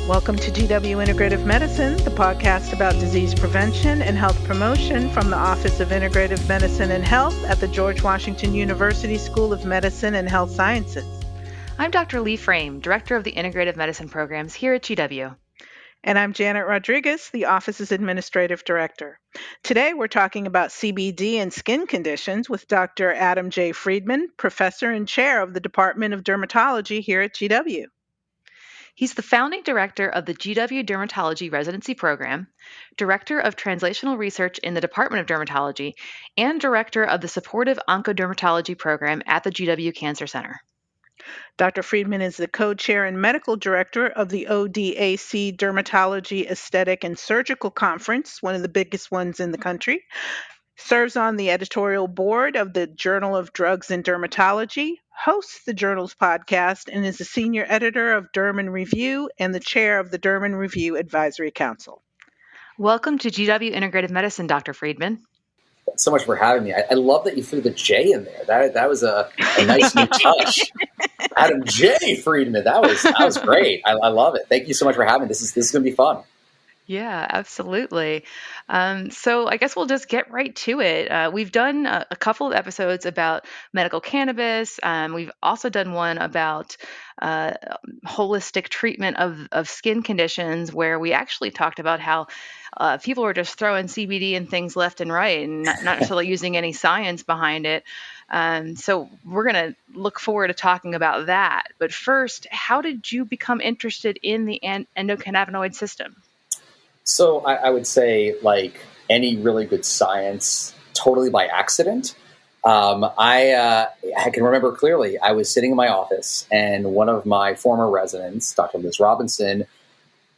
Welcome to GW Integrative Medicine, the podcast about disease prevention and health promotion from the Office of Integrative Medicine and Health at the George Washington University School of Medicine and Health Sciences. I'm Dr. Lee Frame, Director of the Integrative Medicine Programs here at GW. And I'm Janet Rodriguez, the office's Administrative Director. Today we're talking about CBD and skin conditions with Dr. Adam J. Friedman, Professor and Chair of the Department of Dermatology here at GW. He's the founding director of the GW Dermatology Residency Program, Director of Translational Research in the Department of Dermatology, and Director of the Supportive Oncodermatology Program at the GW Cancer Center. Dr. Friedman is the co-chair and medical director of the ODAC Dermatology Aesthetic and Surgical Conference, one of the biggest ones in the country, serves on the editorial board of the Journal of Drugs and Dermatology, hosts the journal's podcast, and is the senior editor of Derm and Review and the chair of the Derm and Review Advisory Council. Welcome to GW Integrative Medicine, Dr. Friedman. Thanks so much for having me. I love that you threw the J in there. That was a nice new touch. Adam J. Friedman. That was great. I love it. Thank you so much for having me. This is going to be fun. Yeah, absolutely. So I guess we'll just get right to it. We've done a couple of episodes about medical cannabis. We've also done one about holistic treatment of skin conditions, where we actually talked about how people are just throwing CBD and things left and right and not necessarily using any science behind it. So we're going to look forward to talking about that. But first, how did you become interested in the endocannabinoid system? So I would say, like any really good science, totally by accident. I can remember clearly, I was sitting in my office and one of my former residents, Dr. Liz Robinson,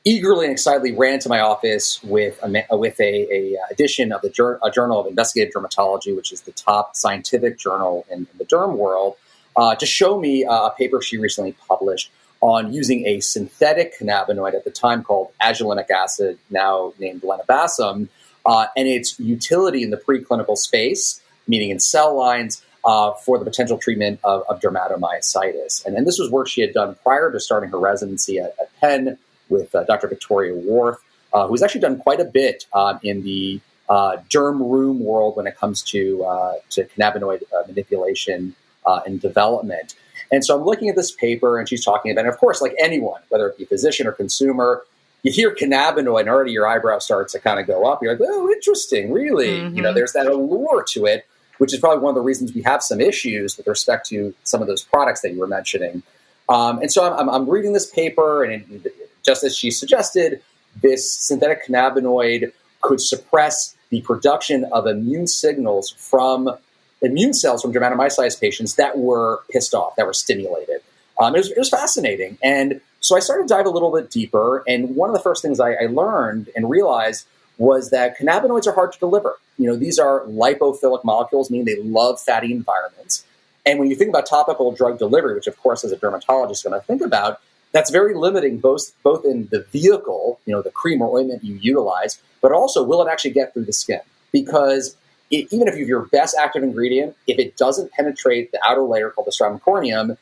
eagerly and excitedly ran to my office with a edition of the Journal of Investigative Dermatology, which is the top scientific journal in the derm world, to show me a paper she recently published on using a synthetic cannabinoid at the time called agellinic acid, now named lenabasum, and its utility in the preclinical space, meaning in cell lines, for the potential treatment of dermatomyositis. And this was work she had done prior to starting her residency at Penn with Dr. Victoria Worth, who's actually done quite a bit in the derm room world when it comes to cannabinoid manipulation and development. And so I'm looking at this paper, and she's talking about, and of course, like anyone, whether it be physician or consumer, you hear cannabinoid, and already your eyebrow starts to kind of go up. You're like, oh, interesting, really? Mm-hmm. You know, there's that allure to it, which is probably one of the reasons we have some issues with respect to some of those products that you were mentioning. And so I'm reading this paper, and just as she suggested, this synthetic cannabinoid could suppress the production of immune cells from dermatomyositis patients that were pissed off, that were stimulated. It was fascinating. And so I started to dive a little bit deeper. And one of the first things I learned and realized was that cannabinoids are hard to deliver. You know, these are lipophilic molecules, meaning they love fatty environments. And when you think about topical drug delivery, which of course as a dermatologist I'm going to think about, that's very limiting both in the vehicle, you know, the cream or ointment you utilize, but also will it actually get through the skin? Because even if you have your best active ingredient, if it doesn't penetrate the outer layer called the stratum corneum,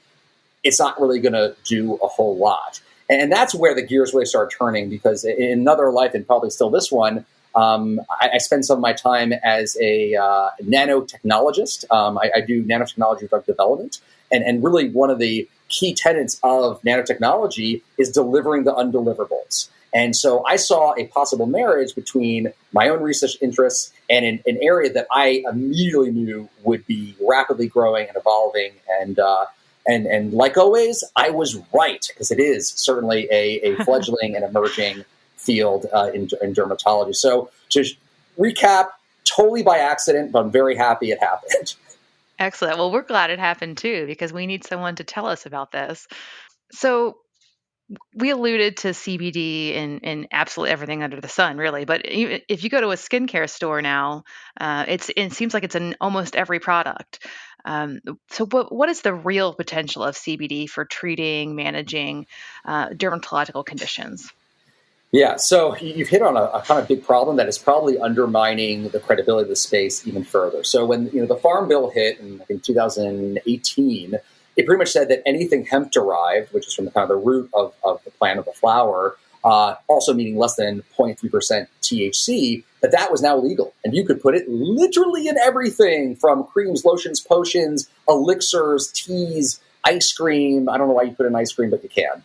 it's not really going to do a whole lot. And that's where the gears really start turning, because in another life, and probably still this one, I spend some of my time as a nanotechnologist. I do nanotechnology drug development. And really one of the key tenets of nanotechnology is delivering the undeliverables. And so I saw a possible marriage between my own research interests and an area that I immediately knew would be rapidly growing and evolving. And like always, I was right, because it is certainly a fledgling and emerging field in dermatology. So to recap, totally by accident, but I'm very happy it happened. Excellent. Well, we're glad it happened too, because we need someone to tell us about this. So we alluded to CBD in absolutely everything under the sun, really. But if you go to a skincare store now, it seems like it's in almost every product. So what is the real potential of CBD for treating, managing dermatological conditions? Yeah, so you've hit on a kind of big problem that is probably undermining the credibility of the space even further. So when the Farm Bill hit in, I think, 2018, it pretty much said that anything hemp derived, which is from the kind of the root of the plant of the flower, also meaning less than 0.3% THC, that was now legal. And you could put it literally in everything from creams, lotions, potions, elixirs, teas, ice cream. I don't know why you put in ice cream, but you can.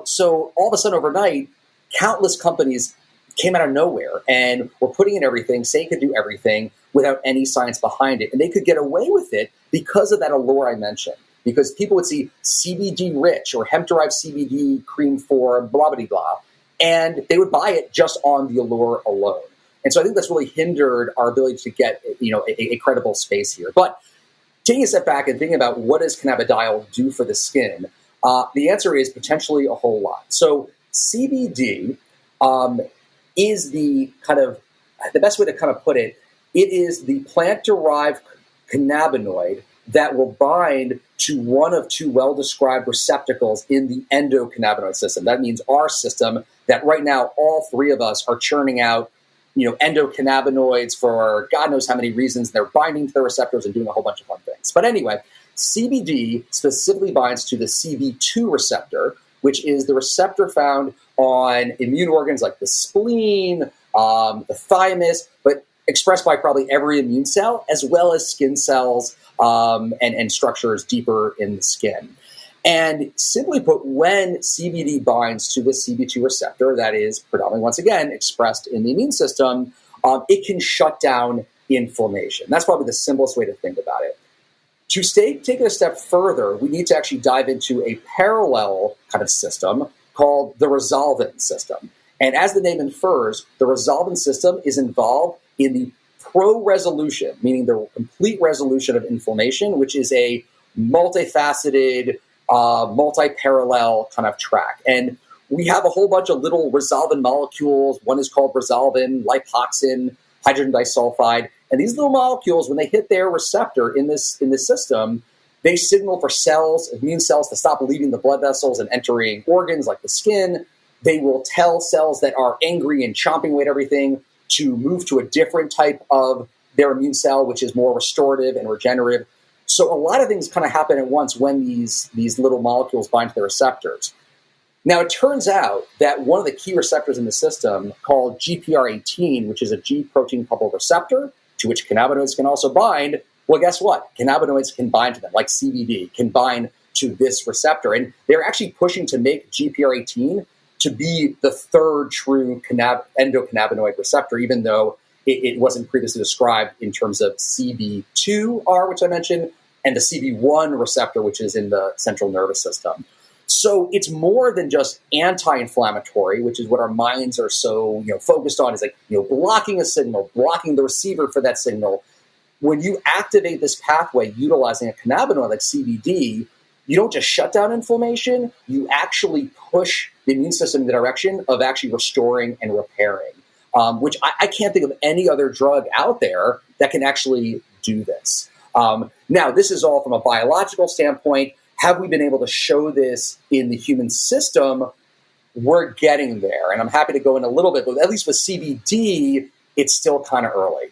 So all of a sudden overnight, countless companies came out of nowhere and were putting in everything, saying it could do everything without any science behind it. And they could get away with it because of that allure I mentioned. Because people would see CBD rich or hemp-derived CBD cream for blah, blah, blah, and they would buy it just on the allure alone. And so I think that's really hindered our ability to get, a credible space here. But taking a step back and thinking about what does cannabidiol do for the skin, the answer is potentially a whole lot. So CBD is the best way to kind of put it, it is the plant-derived cannabinoid that will bind to one of two well-described receptacles in the endocannabinoid system. That means our system that right now all three of us are churning out, endocannabinoids for God knows how many reasons. They're binding to the receptors and doing a whole bunch of fun things. But anyway, CBD specifically binds to the CB2 receptor, which is the receptor found on immune organs like the spleen, the thymus, but expressed by probably every immune cell, as well as skin cells and structures deeper in the skin. And simply put, when CBD binds to the CB2 receptor, that is predominantly, once again, expressed in the immune system, it can shut down inflammation. That's probably the simplest way to think about it. To take it a step further, we need to actually dive into a parallel kind of system called the resolvin system. And as the name infers, the resolvin system is involved in the pro-resolution, meaning the complete resolution of inflammation, which is a multifaceted, multi-parallel kind of track. And we have a whole bunch of little resolvin molecules. One is called resolvin, lipoxin, hydrogen disulfide. And these little molecules, when they hit their receptor in this system, they signal for cells, immune cells, to stop leaving the blood vessels and entering organs like the skin. They will tell cells that are angry and chomping away at everything to move to a different type of their immune cell, which is more restorative and regenerative. So a lot of things kind of happen at once when these little molecules bind to the receptors. Now, it turns out that one of the key receptors in the system, called GPR18, which is a G protein coupled receptor, to which cannabinoids can also bind, well, guess what? Cannabinoids can bind to them, like CBD, can bind to this receptor. And they're actually pushing to make GPR18 to be the third true endocannabinoid receptor, even though it wasn't previously described in terms of CB2R, which I mentioned, and the CB1 receptor, which is in the central nervous system. So it's more than just anti-inflammatory, which is what our minds are so focused on, is like blocking a signal, blocking the receiver for that signal. When you activate this pathway utilizing a cannabinoid like CBD, you don't just shut down inflammation, you actually push the immune system in the direction of actually restoring and repairing, which I can't think of any other drug out there that can actually do this. Now, this is all from a biological standpoint. Have we been able to show this in the human system? We're getting there, and I'm happy to go in a little bit, but at least with CBD, it's still kind of early.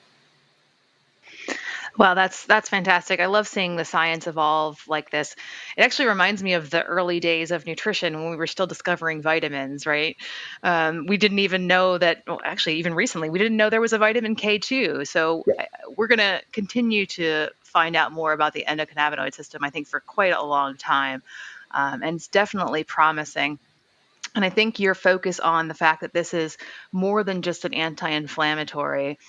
Wow, that's fantastic. I love seeing the science evolve like this. It actually reminds me of the early days of nutrition when we were still discovering vitamins, right? We didn't even know that, well, actually, even recently, we didn't know there was a vitamin K2. So Yeah. we're going to continue to find out more about the endocannabinoid system, I think, for quite a long time. And it's definitely promising. And I think your focus on the fact that this is more than just an anti-inflammatory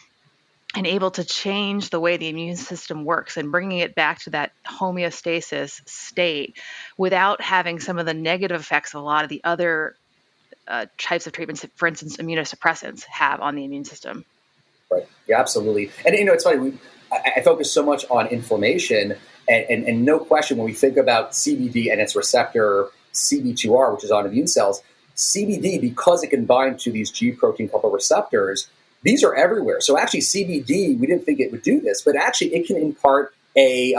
and able to change the way the immune system works and bringing it back to that homeostasis state without having some of the negative effects of a lot of the other types of treatments, for instance, immunosuppressants have on the immune system. Right. Yeah, absolutely. And it's funny, I focus so much on inflammation, and no question when we think about CBD and its receptor CB2R, which is on immune cells, CBD, because it can bind to these G protein coupled receptors, these are everywhere. So actually CBD, we didn't think it would do this, but actually it can impart a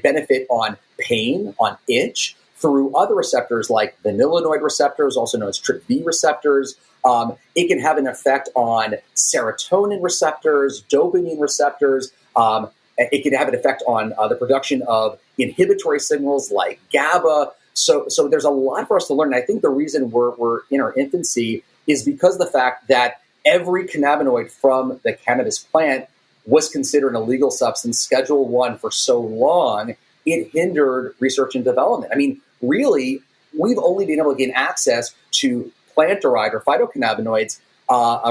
benefit on pain, on itch, through other receptors like vanillinoid receptors, also known as TRPV receptors. It can have an effect on serotonin receptors, dopamine receptors. It can have an effect on the production of inhibitory signals like GABA. So there's a lot for us to learn. And I think the reason we're in our infancy is because of the fact that every cannabinoid from the cannabis plant was considered an illegal substance, Schedule 1 for so long, it hindered research and development. I mean, really, we've only been able to gain access to plant-derived or phytocannabinoids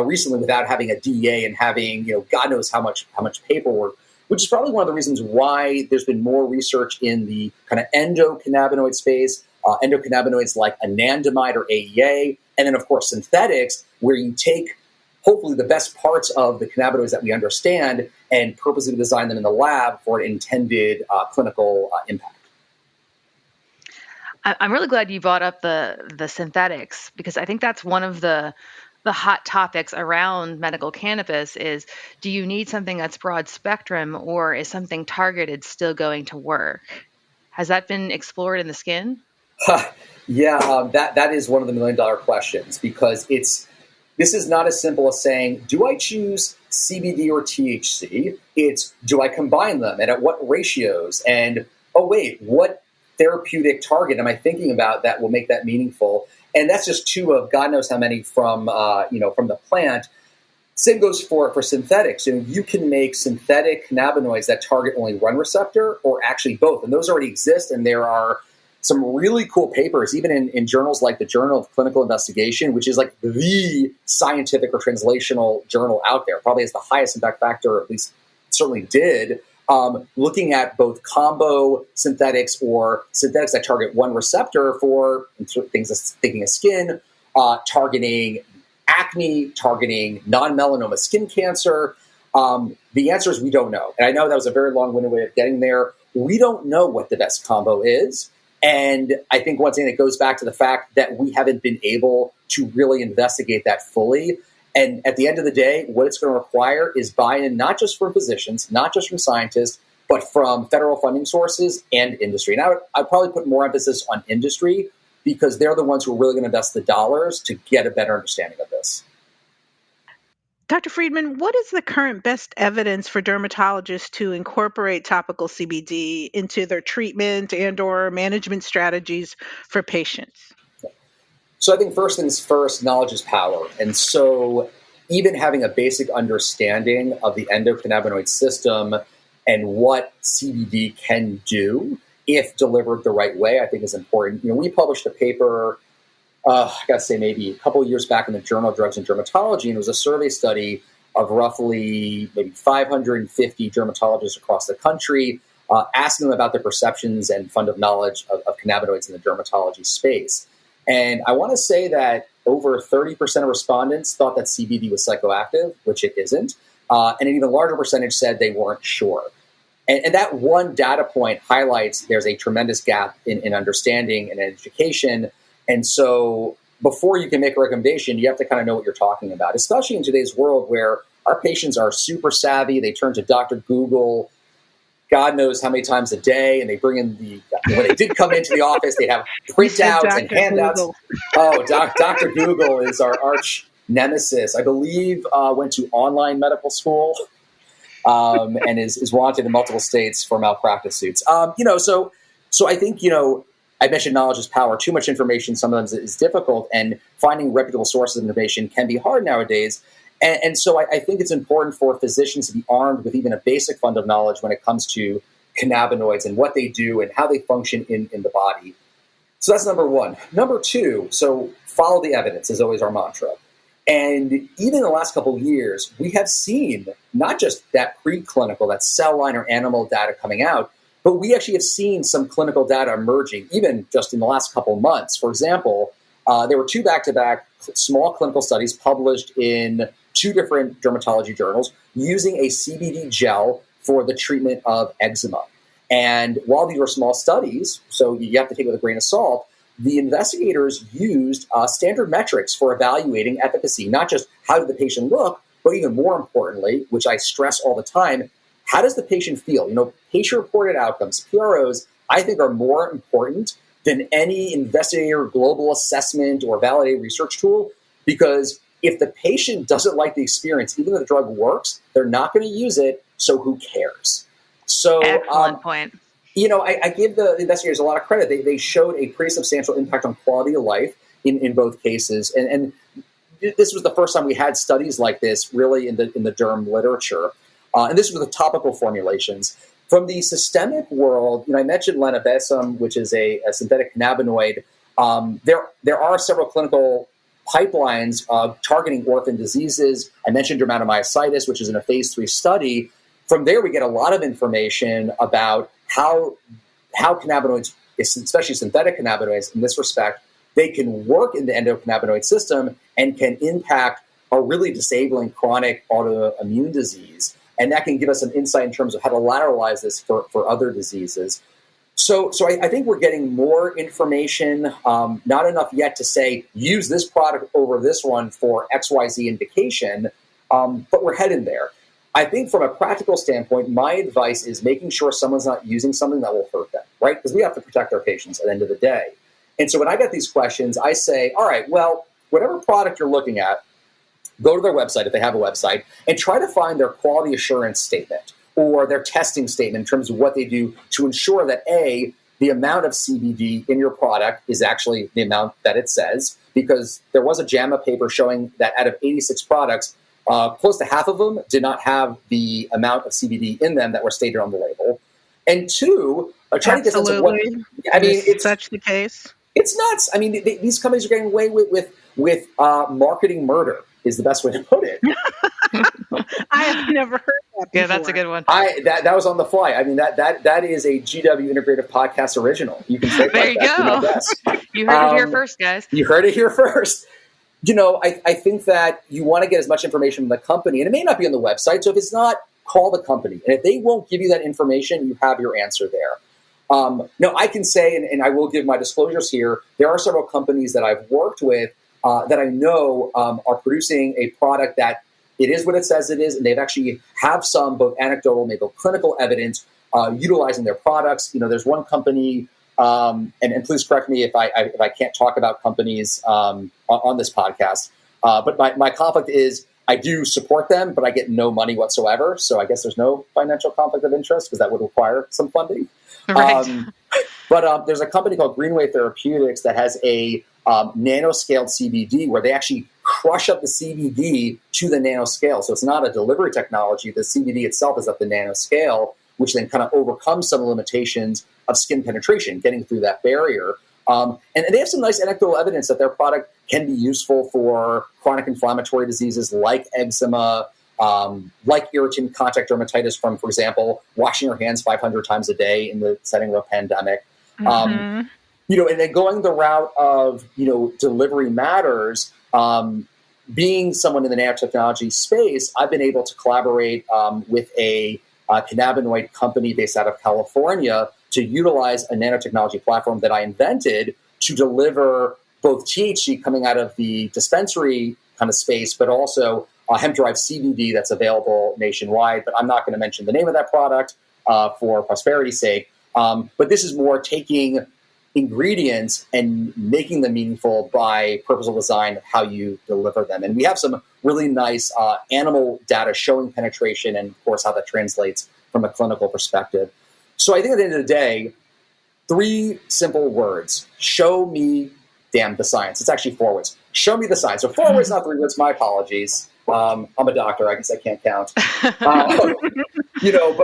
recently without having a DEA and having, God knows how much paperwork, which is probably one of the reasons why there's been more research in the kind of endocannabinoid space, endocannabinoids like anandamide or AEA, and then, of course, synthetics, where you take hopefully the best parts of the cannabinoids that we understand and purposely design them in the lab for an intended clinical impact. I'm really glad you brought up the synthetics, because I think that's one of the hot topics around medical cannabis is, do you need something that's broad spectrum, or is something targeted still going to work? Has that been explored in the skin? Yeah, that is one of the $1 million questions, because this is not as simple as saying, do I choose CBD or THC? It's, do I combine them, and at what ratios? And, oh, wait, what therapeutic target am I thinking about that will make that meaningful? And that's just two of God knows how many from the plant. Same goes for synthetics. You can make synthetic cannabinoids that target only one receptor or actually both. And those already exist. And there are some really cool papers, even in journals like the Journal of Clinical Investigation, which is like the scientific or translational journal out there. Probably has the highest impact factor, or at least certainly did, looking at both combo synthetics or synthetics that target one receptor for things thinking of skin, targeting acne, targeting non-melanoma skin cancer. The answer is we don't know. And I know that was a very long-winded way of getting there. We don't know what the best combo is. And I think once again, it goes back to the fact that we haven't been able to really investigate that fully. And at the end of the day, what it's going to require is buy-in, not just from physicians, not just from scientists, but from federal funding sources and industry. And I'd probably put more emphasis on industry, because they're the ones who are really going to invest the dollars to get a better understanding of this. Dr. Friedman, what is the current best evidence for dermatologists to incorporate topical CBD into their treatment and/or management strategies for patients? So I think first things first, knowledge is power. And so even having a basic understanding of the endocannabinoid system and what CBD can do if delivered the right way, I think is important. We published a paper, I got to say maybe a couple of years back in the Journal of Drugs and Dermatology, and it was a survey study of roughly maybe 550 dermatologists across the country, asking them about their perceptions and fund of knowledge of cannabinoids in the dermatology space. And I want to say that over 30% of respondents thought that CBD was psychoactive, which it isn't. And an even larger percentage said they weren't sure. And that one data point highlights there's a tremendous gap in understanding and education. And so before you can make a recommendation, you have to kind of know what you're talking about, especially in today's world where our patients are super savvy. They turn to Dr. Google God knows how many times a day, and they bring in when they did come into the office, they'd have printouts and handouts. Google. Oh, Dr. Google is our arch nemesis. I believe went to online medical school and is wanted in multiple states for malpractice suits. So I think, I mentioned knowledge is power. Too much information sometimes is difficult, and finding reputable sources of information can be hard nowadays. And so I think it's important for physicians to be armed with even a basic fund of knowledge when it comes to cannabinoids and what they do and how they function in the body. So that's number one. Number two, so follow the evidence is always our mantra. And even in the last couple of years, we have seen not just that preclinical, that cell line or animal data coming out, but we actually have seen some clinical data emerging, even just in the last couple of months. For example, there were 2 back-to-back small clinical studies published in 2 different dermatology journals using a CBD gel for the treatment of eczema. And while these were small studies, so you have to take it with a grain of salt, the investigators used standard metrics for evaluating efficacy, not just how did the patient look, but even more importantly, which I stress all the time, how does the patient feel? Patient-reported outcomes, PROs, I think are more important than any investigator global assessment or validated research tool, because if the patient doesn't like the experience, even though the drug works, they're not going to use it, so who cares? So, excellent point. I give the investigators a lot of credit. They showed a pretty substantial impact on quality of life in both cases. And this was the first time we had studies like this really in the derm literature. And this was the topical formulations. From the systemic world, I mentioned lenabecum, which is a synthetic cannabinoid. There are several clinical pipelines targeting orphan diseases. I mentioned dermatomyositis, which is in a phase 3 study. From there, we get a lot of information about how cannabinoids, especially synthetic cannabinoids in this respect, they can work in the endocannabinoid system and can impact a really disabling chronic autoimmune disease. And that can give us some insight in terms of how to lateralize this for other diseases. So I think we're getting more information, not enough yet to say, use this product over this one for XYZ indication, but we're heading there. I think from a practical standpoint, my advice is making sure someone's not using something that will hurt them, right? Because we have to protect our patients at the end of the day. And so when I get these questions, I say, all right, well, whatever product you're looking at, go to their website if they have a website and try to find their quality assurance statement or their testing statement in terms of what they do to ensure that, A, the amount of CBD in your product is actually the amount that it says, because there was a JAMA paper showing that out of 86 products, close to half of them did not have the amount of CBD in them that were stated on the label. And two, try to get a sense of what, it's such the case. It's nuts. These companies are getting away with marketing murder is the best way to put it. I have never heard that before. Yeah, that's a good one. That was on the fly. That is a GW Integrative Podcast original. You can say there you go. You heard it here first, guys. You heard it here first. I think that you want to get as much information from the company, and it may not be on the website. So if it's not, call the company. And if they won't give you that information, you have your answer there. Now, I can say, and I will give my disclosures here, there are several companies that I've worked with that I know are producing a product that it is what it says it is, and they've actually have some both anecdotal, maybe clinical evidence utilizing their products. There's one company, and please correct me if I can't talk about companies on this podcast, but my conflict is I do support them, but I get no money whatsoever. So I guess there's no financial conflict of interest because that would require some funding. Right. But there's a company called Greenway Therapeutics that has a nanoscaled CBD where they actually crush up the CBD to the nanoscale. So it's not a delivery technology. The CBD itself is at the nanoscale, which then kind of overcomes some limitations of skin penetration, getting through that barrier. And they have some nice anecdotal evidence that their product can be useful for chronic inflammatory diseases like eczema, like irritant contact dermatitis from, for example, washing your hands 500 times a day in the setting of a pandemic. And then going the route of, delivery matters, being someone in the nanotechnology space, I've been able to collaborate with a cannabinoid company based out of California to utilize a nanotechnology platform that I invented to deliver both THC coming out of the dispensary kind of space, but also hemp-derived CBD that's available nationwide. But I'm not going to mention the name of that product for prosperity's sake. But this is more taking ingredients and making them meaningful by purposeful design of how you deliver them. And we have some really nice animal data showing penetration and, of course, how that translates from a clinical perspective. So I think at the end of the day, 3 simple words: show me, the science. It's actually 4 words. Show me the science. So 4 words, not 3 words. My apologies. I'm a doctor. I guess I can't count. But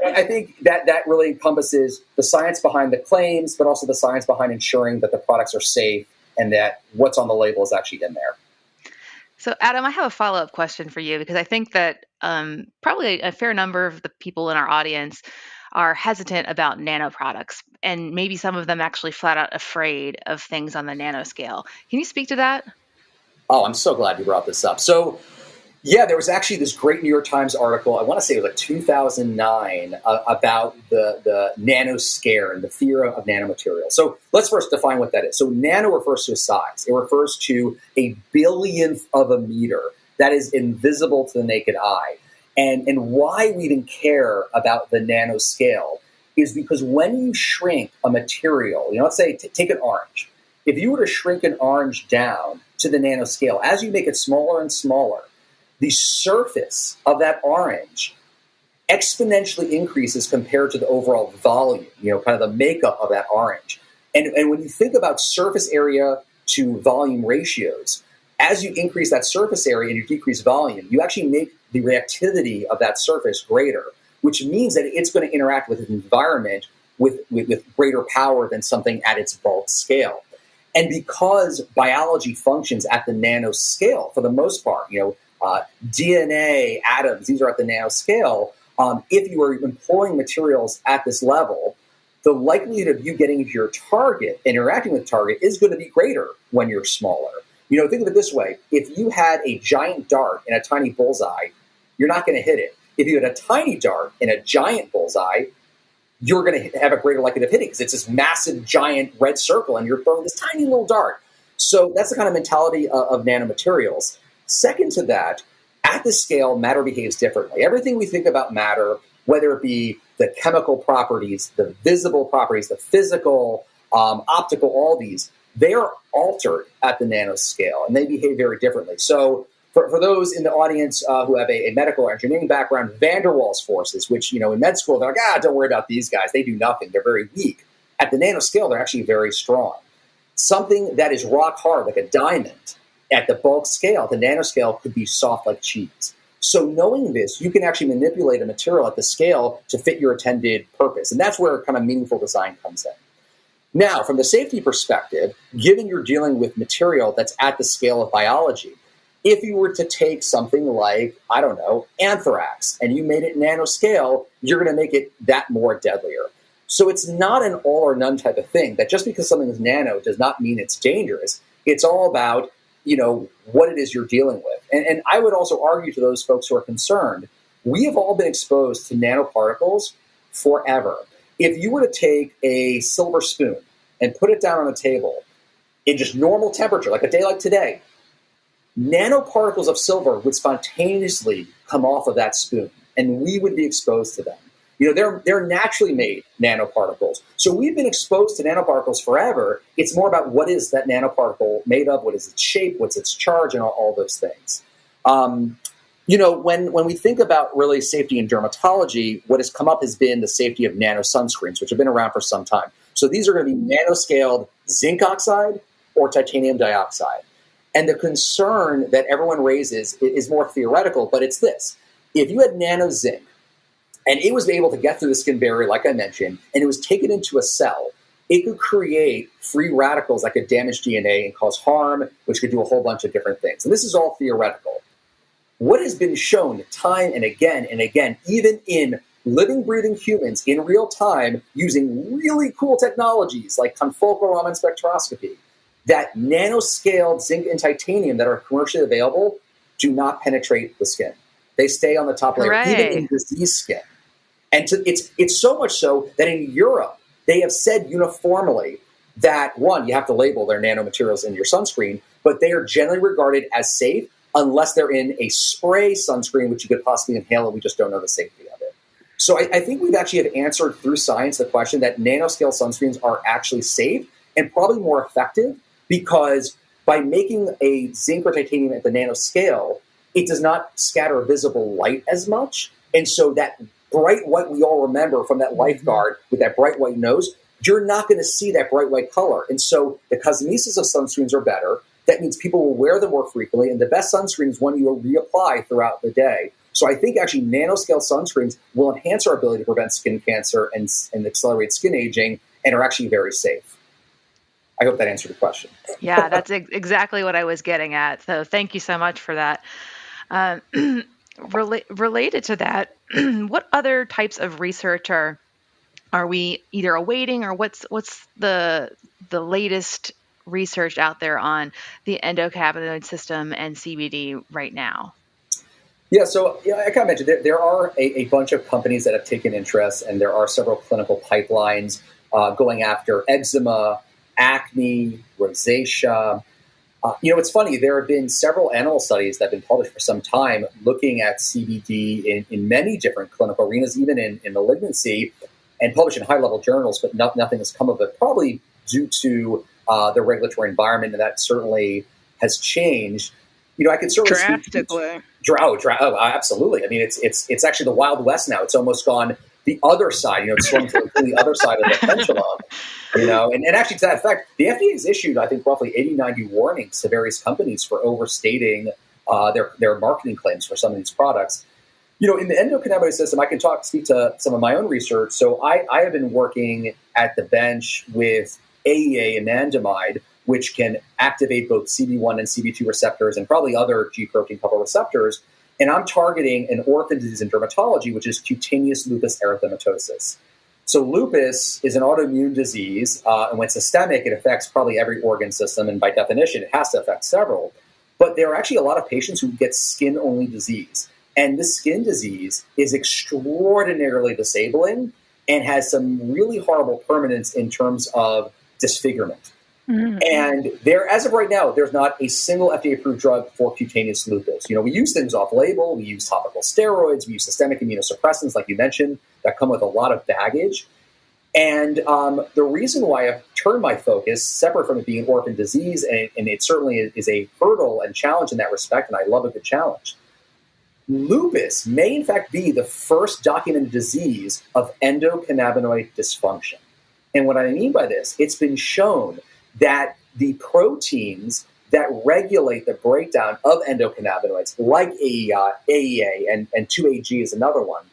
I think that really encompasses the science behind the claims, but also the science behind ensuring that the products are safe and that what's on the label is actually in there. So, Adam, I have a follow-up question for you because I think that probably a fair number of the people in our audience are hesitant about nano products, and maybe some of them actually flat out afraid of things on the nanoscale. Can you speak to that? Oh, I'm so glad you brought this up. So, yeah, there was actually this great New York Times article, I want to say it was like 2009, about the nano scare and the fear of nanomaterials. So let's first define what that is. So nano refers to a size. It refers to a billionth of a meter that is invisible to the naked eye. And why we even care about the nanoscale is because when you shrink a material, let's say take an orange. If you were to shrink an orange down to the nanoscale, as you make it smaller and smaller, the surface of that orange exponentially increases compared to the overall volume, kind of the makeup of that orange. And when you think about surface area to volume ratios, as you increase that surface area and you decrease volume, you actually make the reactivity of that surface greater, which means that it's going to interact with an environment with greater power than something at its bulk scale. And because biology functions at the nanoscale for the most part, DNA, atoms, these are at the nanoscale. If you are employing materials at this level, the likelihood of you getting to your target, interacting with the target, is going to be greater when you're smaller. Think of it this way. If you had a giant dart in a tiny bullseye, you're not going to hit it. If you had a tiny dart in a giant bullseye, you're going to have a greater likelihood of hitting because it's this massive, giant red circle and you're throwing this tiny little dart. So that's the kind of mentality of nanomaterials. Second to that, at the scale, matter behaves differently. Everything we think about matter, whether it be the chemical properties, the visible properties, the physical, optical, all these, they are altered at the nanoscale and they behave very differently. So for those in the audience who have a medical or engineering background, van der Waals forces, which, in med school, they're like, don't worry about these guys. They do nothing. They're very weak. At the nanoscale, they're actually very strong. Something that is rock hard, like a diamond, at the bulk scale, the nanoscale, could be soft like cheese. So knowing this, you can actually manipulate a material at the scale to fit your intended purpose. And that's where kind of meaningful design comes in. Now, from the safety perspective, given you're dealing with material that's at the scale of biology, if you were to take something like, anthrax, and you made it nanoscale, you're going to make it that more deadlier. So it's not an all or none type of thing, that just because something is nano does not mean it's dangerous. It's all about, what it is you're dealing with. And I would also argue to those folks who are concerned, we have all been exposed to nanoparticles forever. If you were to take a silver spoon and put it down on a table in just normal temperature, like a day like today, nanoparticles of silver would spontaneously come off of that spoon, and we would be exposed to them. They're naturally made nanoparticles. So we've been exposed to nanoparticles forever. It's more about what is that nanoparticle made of, what is its shape, what's its charge, and all those things. When we think about really safety in dermatology, what has come up has been the safety of nano sunscreens, which have been around for some time. So these are going to be nanoscaled zinc oxide or titanium dioxide. And the concern that everyone raises is more theoretical, but it's this. If you had nano zinc, and it was able to get through the skin barrier, like I mentioned, and it was taken into a cell, it could create free radicals that could damage DNA and cause harm, which could do a whole bunch of different things. And this is all theoretical. What has been shown time and again, even in living, breathing humans in real time, using really cool technologies like confocal Raman spectroscopy, that nanoscaled zinc and titanium that are commercially available do not penetrate the skin. They stay on the top layer, even in diseased skin. And it's so much so that in Europe, they have said uniformly that, one, you have to label their nanomaterials in your sunscreen, but they are generally regarded as safe unless they're in a spray sunscreen, which you could possibly inhale, and we just don't know the safety of it. So I think we've actually have answered through science the question that nanoscale sunscreens are actually safe and probably more effective, because by making a zinc or titanium at the nanoscale, it does not scatter visible light as much. And so that bright white we all remember from that lifeguard with that bright white nose, you're not going to see that bright white color. And so the cosmesis of sunscreens are better. That means people will wear them more frequently. And the best sunscreen is one you will reapply throughout the day. So I think actually nanoscale sunscreens will enhance our ability to prevent skin cancer and accelerate skin aging, and are actually very safe. I hope that answered the question. Yeah, that's exactly what I was getting at. So thank you so much for that. Related to that, what other types of research are we either awaiting, or what's the latest research out there on the endocannabinoid system and CBD right now? Yeah, so I kind of mentioned there are a bunch of companies that have taken interest, and there are several clinical pipelines going after eczema, acne, rosacea. It's funny, there have been several animal studies that have been published for some time looking at CBD in many different clinical arenas, even in malignancy, and published in high-level journals, but nothing has come of it, probably due to the regulatory environment, and that certainly has changed. I could certainly drastically. Absolutely. I mean, it's actually the Wild West now. It's almost gone the other side. It's swung to the other side of the pendulum. And actually to that effect, the FDA has issued, I think, roughly 80, 90 warnings to various companies for overstating their marketing claims for some of these products. In the endocannabinoid system, I can speak to some of my own research. So I have been working at the bench with AEA anandamide, which can activate both CB1 and CB2 receptors and probably other G protein coupled receptors. And I'm targeting an orphan disease in dermatology, which is cutaneous lupus erythematosus. So lupus is an autoimmune disease, and when systemic, it affects probably every organ system, and by definition, it has to affect several. But there are actually a lot of patients who get skin-only disease. And this skin disease is extraordinarily disabling and has some really horrible permanence in terms of disfigurement. Mm-hmm. And as of right now, there's not a single FDA-approved drug for cutaneous lupus. We use things off-label. We use topical steroids. We use systemic immunosuppressants, like you mentioned, that come with a lot of baggage. And the reason why I've turned my focus, separate from it being an orphan disease, and it certainly is a hurdle and challenge in that respect, and I love a good challenge. Lupus may, in fact, be the first documented disease of endocannabinoid dysfunction. And what I mean by this, it's been shown that the proteins that regulate the breakdown of endocannabinoids, like AEA and 2-AG is another one,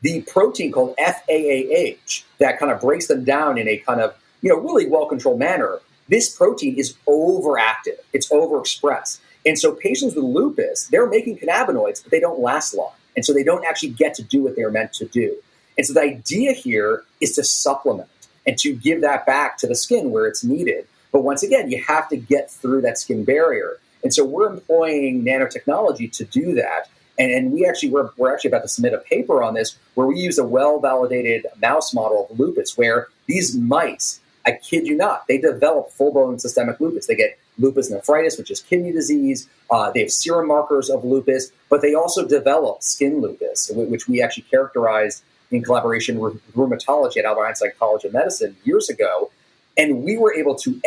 the protein called FAAH that kind of breaks them down in a kind of really well-controlled manner, this protein is overactive. It's overexpressed. And so patients with lupus, they're making cannabinoids, but they don't last long. And so they don't actually get to do what they're meant to do. And so the idea here is to supplement and to give that back to the skin where it's needed. But once again, you have to get through that skin barrier. And so we're employing nanotechnology to do that. And we're actually about to submit a paper on this where we use a well-validated mouse model of lupus where these mice, I kid you not, they develop full-blown systemic lupus. They get lupus nephritis, which is kidney disease. They have serum markers of lupus, but they also develop skin lupus, which we actually characterized in collaboration with rheumatology at Albert Einstein College of Medicine years ago. And we were able to,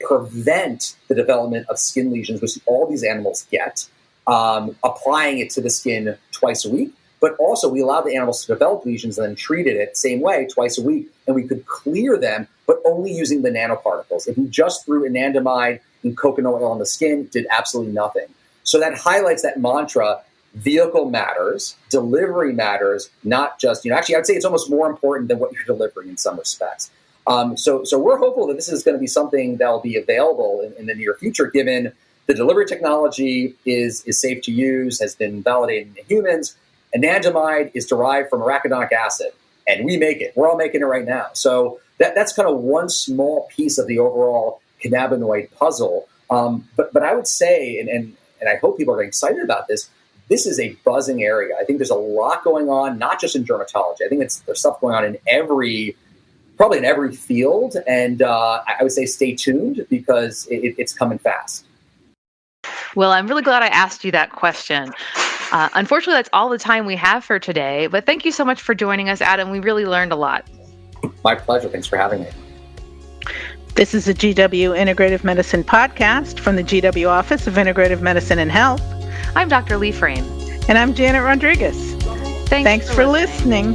prevent the development of skin lesions, which all these animals get, applying it to the skin twice a week. But also we allowed the animals to develop lesions and then treated it same way twice a week. And we could clear them, but only using the nanoparticles. If we just threw anandamide and coconut oil on the skin, it did absolutely nothing. So that highlights that mantra, vehicle matters, delivery matters, not just, actually, I would say it's almost more important than what you're delivering in some respects. So we're hopeful that this is going to be something that will be available in the near future, given the delivery technology is safe to use, has been validated in humans. Anandamide is derived from arachidonic acid, and we make it. We're all making it right now. So that's kind of one small piece of the overall cannabinoid puzzle. But I would say, and I hope people are excited about this, this is a buzzing area. I think there's a lot going on, not just in dermatology. I think there's stuff going on probably in every field. And I would say stay tuned because it's coming fast. Well, I'm really glad I asked you that question. Unfortunately, that's all the time we have for today. But thank you so much for joining us, Adam. We really learned a lot. My pleasure. Thanks for having me. This is the GW Integrative Medicine podcast from the GW Office of Integrative Medicine and Health. I'm Dr. Lee Frame. And I'm Janet Rodriguez. Thanks for listening.